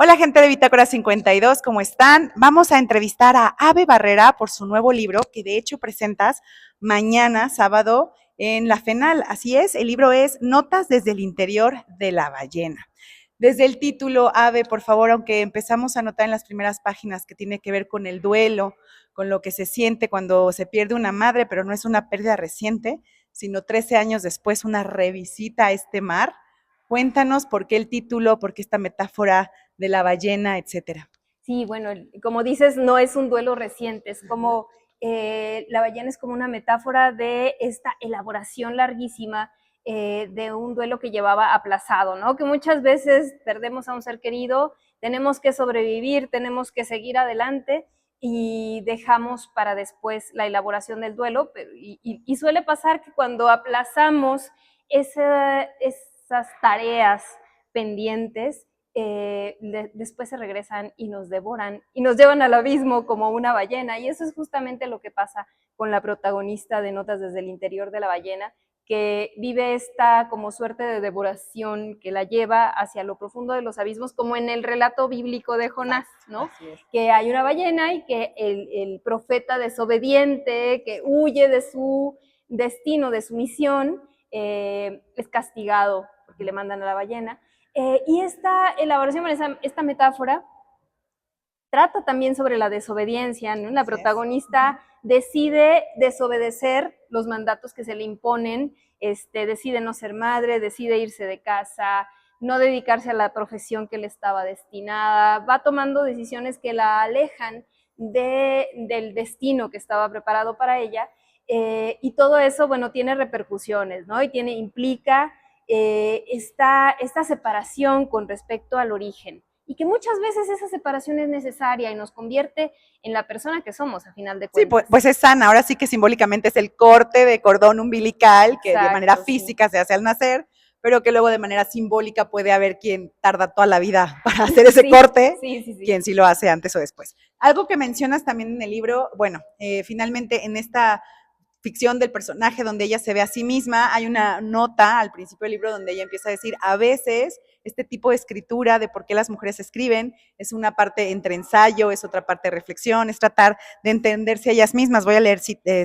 Hola gente de Bitácora 52, ¿cómo están? Vamos a entrevistar a Ave Barrera por su nuevo libro, que de hecho presentas mañana, sábado, en la FENAL. Así es, el libro es Notas desde el interior de la ballena. Desde el título, Ave, por favor, aunque empezamos a notar en las primeras páginas que tiene que ver con el duelo, con lo que se siente cuando se pierde una madre, pero no es una pérdida reciente, sino 13 años después, una revisita a este mar. Cuéntanos por qué el título, por qué esta metáfora de la ballena, etcétera. Sí, bueno, como dices, no es un duelo reciente, es como la ballena es como una metáfora de esta elaboración larguísima de un duelo que llevaba aplazado, ¿no? Que muchas veces perdemos a un ser querido, tenemos que sobrevivir, tenemos que seguir adelante y dejamos para después la elaboración del duelo, y suele pasar que cuando aplazamos esas tareas pendientes, después se regresan y nos devoran y nos llevan al abismo como una ballena. Y eso es justamente lo que pasa con la protagonista de Notas desde el interior de la ballena, que vive esta como suerte de devoración que la lleva hacia lo profundo de los abismos, como en el relato bíblico de Jonás, ¿no? Que hay una ballena y que el profeta desobediente, que huye de su destino, de su misión, es castigado porque le mandan a la ballena. Y esta elaboración, esta metáfora, trata también sobre la desobediencia, ¿no? La protagonista decide desobedecer los mandatos que se le imponen, decide no ser madre, decide irse de casa, no dedicarse a la profesión que le estaba destinada, va tomando decisiones que la alejan del destino que estaba preparado para ella, y todo eso, bueno, tiene repercusiones, ¿no? Y implica esta separación con respecto al origen, y que muchas veces esa separación es necesaria y nos convierte en la persona que somos, a final de Sí, cuentas. pues es sana, ahora sí que simbólicamente es el corte de cordón umbilical que de manera física se hace al nacer, pero que luego de manera simbólica puede haber quien tarda toda la vida para hacer ese corte, quien sí lo hace antes o después. Algo que mencionas también en el libro, bueno, finalmente en esta ficción del personaje donde ella se ve a sí misma, hay una nota al principio del libro donde ella empieza a decir, a veces este tipo de escritura de por qué las mujeres escriben es una parte entre ensayo, es otra parte de reflexión, es tratar de entenderse a ellas mismas. Voy a leer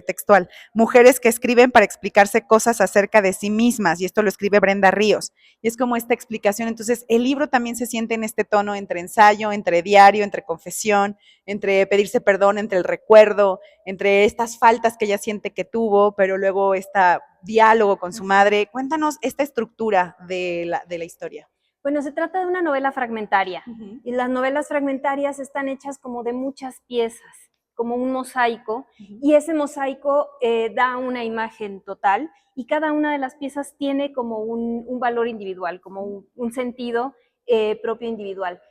textual. Mujeres que escriben para explicarse cosas acerca de sí mismas, y esto lo escribe Brenda Ríos. Y es como esta explicación. Entonces, el libro también se siente en este tono entre ensayo, entre diario, entre confesión, entre pedirse perdón, entre el recuerdo, entre estas faltas que ella siente que tuvo, pero luego este diálogo con su madre. Cuéntanos esta estructura de la historia. Bueno, se trata de una novela fragmentaria, y las novelas fragmentarias están hechas como de muchas piezas, como un mosaico, y ese mosaico da una imagen total, y cada una de las piezas tiene como un valor individual, como un sentido propio individual.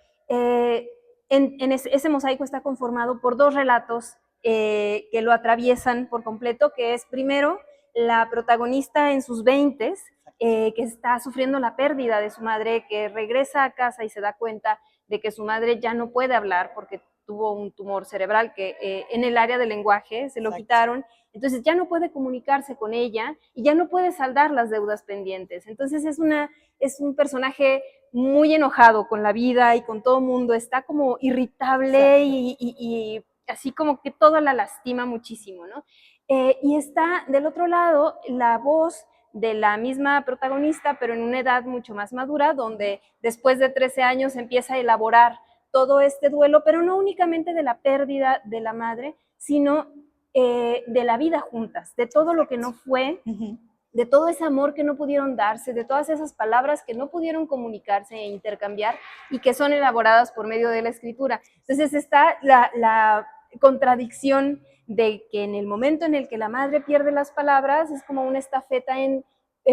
Ese mosaico está conformado por dos relatos que lo atraviesan por completo, que es primero la protagonista en sus 20s, que está sufriendo la pérdida de su madre, que regresa a casa y se da cuenta de que su madre ya no puede hablar porque tuvo un tumor cerebral que en el área del lenguaje se lo quitaron, entonces ya no puede comunicarse con ella y ya no puede saldar las deudas pendientes. Entonces es un personaje muy enojado con la vida y con todo el mundo, está como irritable y así como que todo la lastima muchísimo, ¿no? Y está del otro lado la voz de la misma protagonista, pero en una edad mucho más madura, donde después de 13 años empieza a elaborar todo este duelo, pero no únicamente de la pérdida de la madre, sino de la vida juntas, de todo lo que no fue, de todo ese amor que no pudieron darse, de todas esas palabras que no pudieron comunicarse e intercambiar y que son elaboradas por medio de la escritura. Entonces está la contradicción de que en el momento en el que la madre pierde las palabras es como una estafeta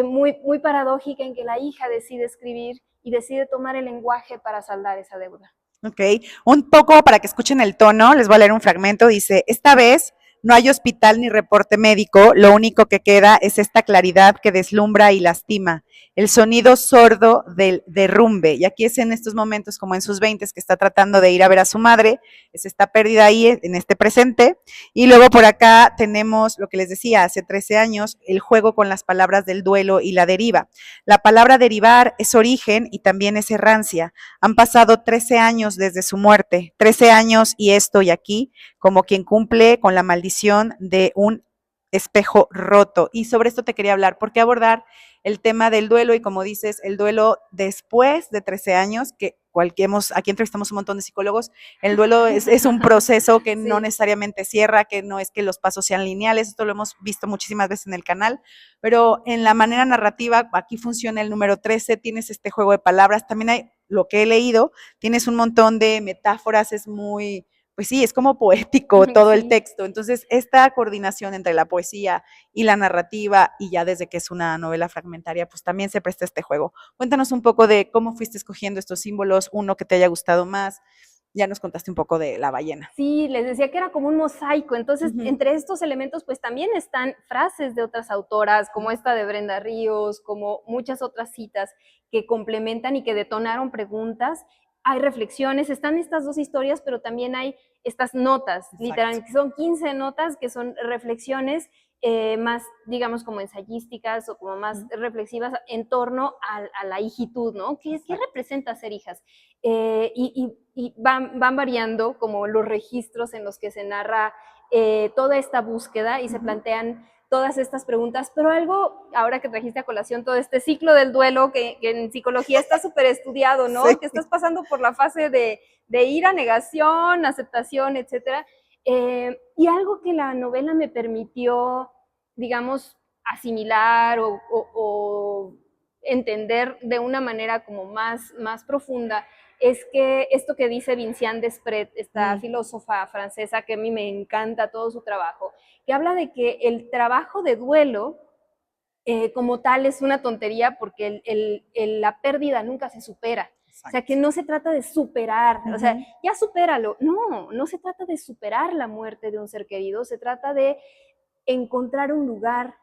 muy paradójica, en que la hija decide escribir y decide tomar el lenguaje para saldar esa deuda. Ok, un poco para que escuchen el tono, les voy a leer un fragmento, dice, esta vez No hay hospital ni reporte médico, lo único que queda es esta claridad que deslumbra y lastima, el sonido sordo del derrumbe. Y aquí es en estos momentos, como en sus 20s, que está tratando de ir a ver a su madre, es esta pérdida ahí en este presente. Y luego por acá tenemos lo que les decía, hace 13 años, el juego con las palabras del duelo y la deriva. La palabra derivar es origen y también es errancia. Han pasado 13 años desde su muerte, 13 años y estoy aquí, como quien cumple con la maldición de un espejo roto. Y sobre esto te quería hablar, ¿por qué abordar el tema del duelo? Y como dices, el duelo después de 13 años, que aquí entrevistamos un montón de psicólogos, el duelo es un proceso que no necesariamente cierra, que no es que los pasos sean lineales, esto lo hemos visto muchísimas veces en el canal, pero en la manera narrativa, aquí funciona el número 13, tienes este juego de palabras, también hay lo que he leído, tienes un montón de metáforas, es muy, pues sí, es como poético todo el texto. Entonces, esta coordinación entre la poesía y la narrativa, y ya desde que es una novela fragmentaria, pues también se presta este juego. Cuéntanos un poco de cómo fuiste escogiendo estos símbolos, uno que te haya gustado más. Ya nos contaste un poco de la ballena. Sí, les decía que era como un mosaico, entonces entre estos elementos pues también están frases de otras autoras, como esta de Brenda Ríos, como muchas otras citas que complementan y que detonaron preguntas. Hay reflexiones, están estas dos historias, pero también hay estas notas, literalmente son 15 notas que son reflexiones más, digamos, como ensayísticas o como más reflexivas en torno a la hijitud, ¿no? ¿Qué representa ser hijas? Y van variando como los registros en los que se narra toda esta búsqueda y se plantean todas estas preguntas, pero algo, ahora que trajiste a colación todo este ciclo del duelo, que en psicología está súper estudiado, ¿no? Sí. Que estás pasando por la fase de ira, negación, aceptación, etcétera. Y algo que la novela me permitió, digamos, asimilar o entender de una manera como más profunda, es que esto que dice Vinciane Desprez, esta filósofa francesa que a mí me encanta todo su trabajo, que habla de que el trabajo de duelo como tal es una tontería porque la pérdida nunca se supera. Exacto. O sea, que no se trata de superar, o sea, ya supéralo. No se trata de superar la muerte de un ser querido, se trata de encontrar un lugar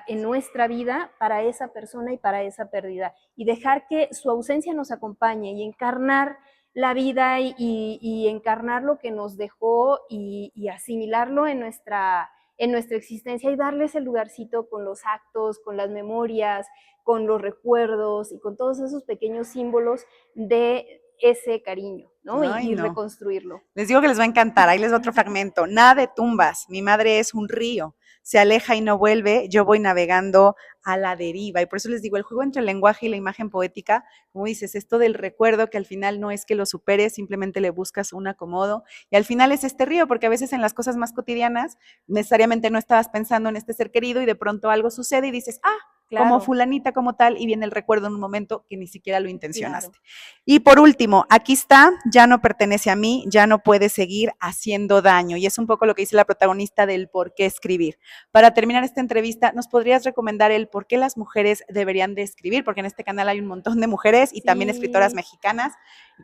en nuestra vida para esa persona y para esa pérdida, y dejar que su ausencia nos acompañe y encarnar la vida y encarnar lo que nos dejó y asimilarlo en nuestra existencia y darle ese lugarcito con los actos, con las memorias, con los recuerdos y con todos esos pequeños símbolos de ese cariño, ¿no? Y reconstruirlo. Les digo que les va a encantar, ahí les va otro fragmento. Nada de tumbas, mi madre es un río, se aleja y no vuelve, yo voy navegando a la deriva. Y por eso les digo, el juego entre el lenguaje y la imagen poética, como dices, esto del recuerdo, que al final no es que lo superes, simplemente le buscas un acomodo. Y al final es este río, porque a veces en las cosas más cotidianas, necesariamente no estabas pensando en este ser querido y de pronto algo sucede y dices, claro, como fulanita, como tal, y viene el recuerdo en un momento que ni siquiera lo intencionaste. Claro. Y por último, aquí está, ya no pertenece a mí, ya no puede seguir haciendo daño. Y es un poco lo que dice la protagonista del por qué escribir. Para terminar esta entrevista, ¿nos podrías recomendar el por qué las mujeres deberían de escribir? Porque en este canal hay un montón de mujeres y también escritoras mexicanas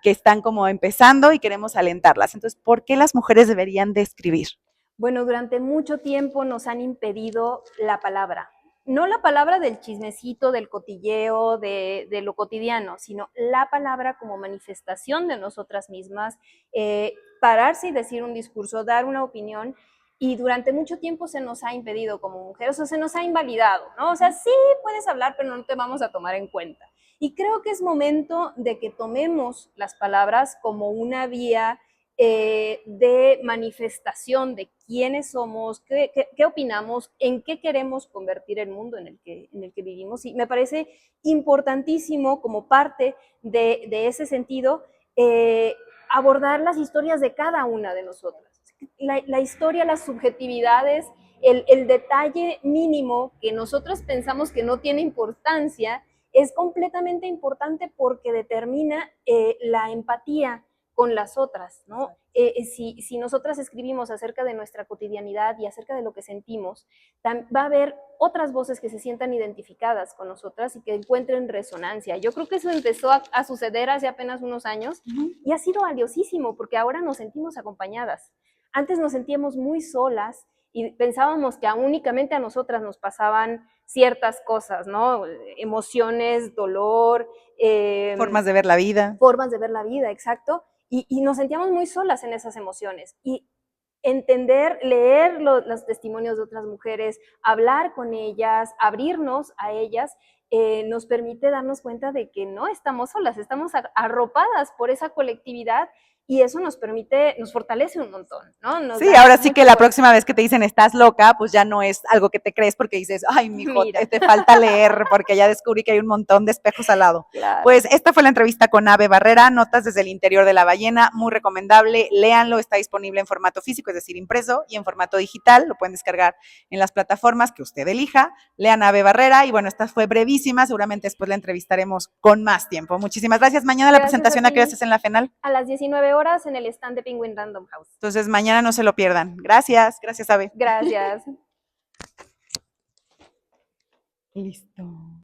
que están como empezando y queremos alentarlas. Entonces, ¿por qué las mujeres deberían de escribir? Bueno, durante mucho tiempo nos han impedido la palabra. No la palabra del chismecito, del cotilleo, de lo cotidiano, sino la palabra como manifestación de nosotras mismas, pararse y decir un discurso, dar una opinión, y durante mucho tiempo se nos ha impedido como mujeres, o se nos ha invalidado, ¿no? O sea, sí puedes hablar, pero no te vamos a tomar en cuenta. Y creo que es momento de que tomemos las palabras como una vía de manifestación de quiénes somos, qué opinamos, en qué queremos convertir el mundo en el que vivimos. Y me parece importantísimo, como parte de ese sentido, abordar las historias de cada una de nosotras. La historia, las subjetividades, el detalle mínimo que nosotros pensamos que no tiene importancia, es completamente importante porque determina la empatía con las otras, ¿no? Si nosotras escribimos acerca de nuestra cotidianidad y acerca de lo que sentimos, va a haber otras voces que se sientan identificadas con nosotras y que encuentren resonancia. Yo creo que eso empezó a suceder hace apenas unos años y ha sido valiosísimo porque ahora nos sentimos acompañadas. Antes nos sentíamos muy solas y pensábamos que únicamente a nosotras nos pasaban ciertas cosas, ¿no? Emociones, dolor. Formas de ver la vida. Formas de ver la vida, exacto. Y nos sentíamos muy solas en esas emociones. Y entender, leer los testimonios de otras mujeres, hablar con ellas, abrirnos a ellas, nos permite darnos cuenta de que no estamos solas, estamos arropadas por esa colectividad y eso nos permite, nos fortalece un montón, ¿no? Sí, ahora sí que la próxima vez que te dicen estás loca, pues ya no es algo que te crees porque dices, ay, mijo, te falta leer porque ya descubrí que hay un montón de espejos al lado. Claro. Pues esta fue la entrevista con Ave Barrera, Notas desde el interior de la ballena, muy recomendable, léanlo, está disponible en formato físico, es decir, impreso, y en formato digital, lo pueden descargar en las plataformas que usted elija, lean a Ave Barrera, y bueno, esta fue brevísima, seguramente después la entrevistaremos con más tiempo. Muchísimas gracias. Mañana la presentación, ¿a qué hora es en la FENAL? A las 19 horas en el stand de Penguin Random House. Entonces, mañana no se lo pierdan. Gracias, Ave. Gracias. Listo.